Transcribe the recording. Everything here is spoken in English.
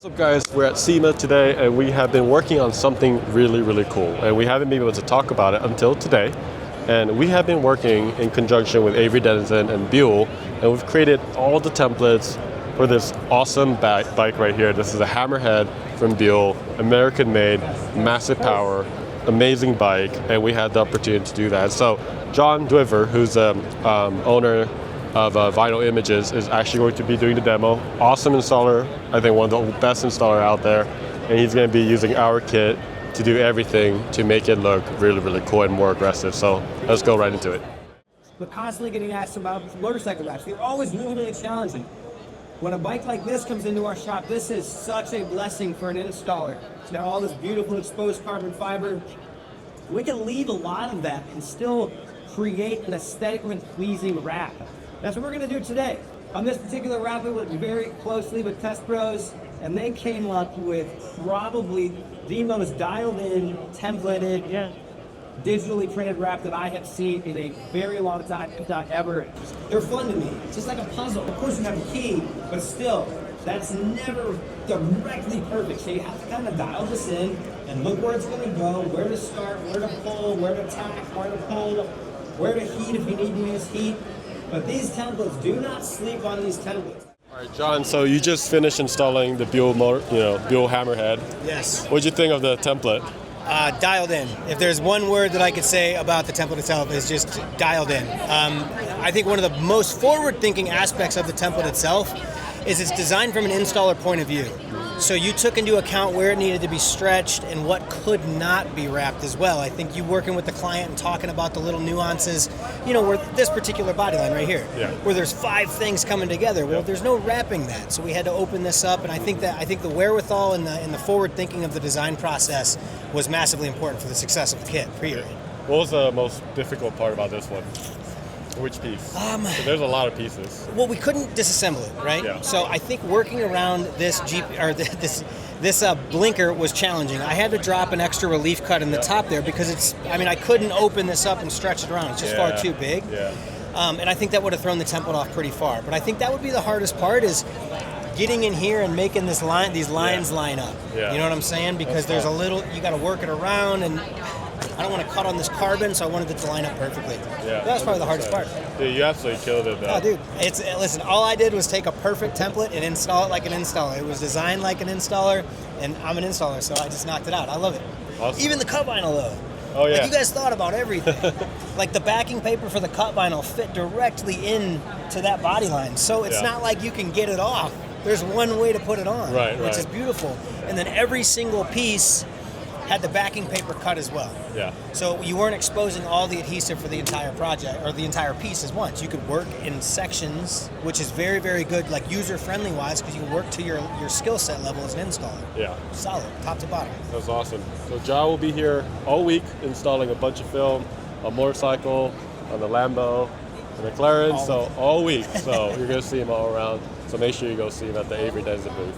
What's up guys, we're at SEMA today and we have been working on something really cool and we haven't been able to talk about it until today. And we have been working in conjunction with Avery, Dennison and Buell, and we've created all the templates for this awesome bike right here. This is a Hammerhead from Buell, American made, massive power, amazing bike, and we had the opportunity to do that. So John Duever, who's owner of Vinyl Images, is actually going to be doing the demo. Awesome installer, I think one of the best installer out there, and he's going to be using our kit to do everything to make it look really cool and more aggressive. So let's go right into it. We're constantly getting asked about motorcycle wraps. They're always really challenging. When a bike like this comes into our shop, this is such a blessing for an installer. It's got all this beautiful exposed carbon fiber. We can leave a lot of that and still create an aesthetically pleasing wrap. That's what we're going to do today. On this particular wrap, we worked very closely with Test Pros, and they came up with probably the most dialed-in, templated, digitally printed wrap that I have seen in a very long time, if not ever. They're fun to me. It's just like a puzzle. Of course, you have a key, but still, that's never directly perfect. So you have to kind of dial this in and look where it's going to go, where to start, where to pull, where to tack, where to pull, where to heat if you need to use heat. But these templates, do not sleep on these templates. All right, John, so you just finished installing the Buell Hammerhead. Yes. What'd you think of the template? Dialed in. If there's one word that I could say about the template itself, is just dialed in. I think one of the most forward-thinking aspects of the template itself is it's designed from an installer point of view. So you took into account where it needed to be stretched and what could not be wrapped as well. I think you working with the client and talking about the little nuances, where this particular body line right here, where there's 5 things coming together. Well, there's no wrapping that, so we had to open this up, and I think the wherewithal and the forward thinking of the design process was massively important for the success of the kit. Period. What was the most difficult part about this one? Which piece? So there's a lot of pieces. Well, we couldn't disassemble it, right? Yeah. So I think working around this this blinker was challenging. I had to drop an extra relief cut in the top there because I couldn't open this up and stretch it around. It's just far too big. Yeah. And I think that would have thrown the template off pretty far. But I think that would be the hardest part, is getting in here and making these lines line up. Yeah. You know what I'm saying? Because there's you got to work it around, and I don't want to cut on this carbon, so I wanted it to line up perfectly. Yeah. That was probably the hardest part. Dude, you absolutely killed it, though. Oh, dude, listen, all I did was take a perfect template and install it like an installer. It was designed like an installer, and I'm an installer, so I just knocked it out. I love it. Awesome. Even the cut vinyl, though. Oh, yeah. Like, you guys thought about everything. Like, the backing paper for the cut vinyl fit directly into that body line, so it's not like you can get it off. There's one way to put it on, which is beautiful. And then every single piece had the backing paper cut as well. Yeah. So you weren't exposing all the adhesive for the entire project or the entire piece at once. You could work in sections, which is very good, like user-friendly wise, because you can work to your skill set level as an installer. Yeah. Solid, top to bottom. That's awesome. So John will be here all week installing a bunch of film, a motorcycle, on the Lambo, the McLaren, all week. So you're going to see him all around. So make sure you go see him at the Avery Dennison booth.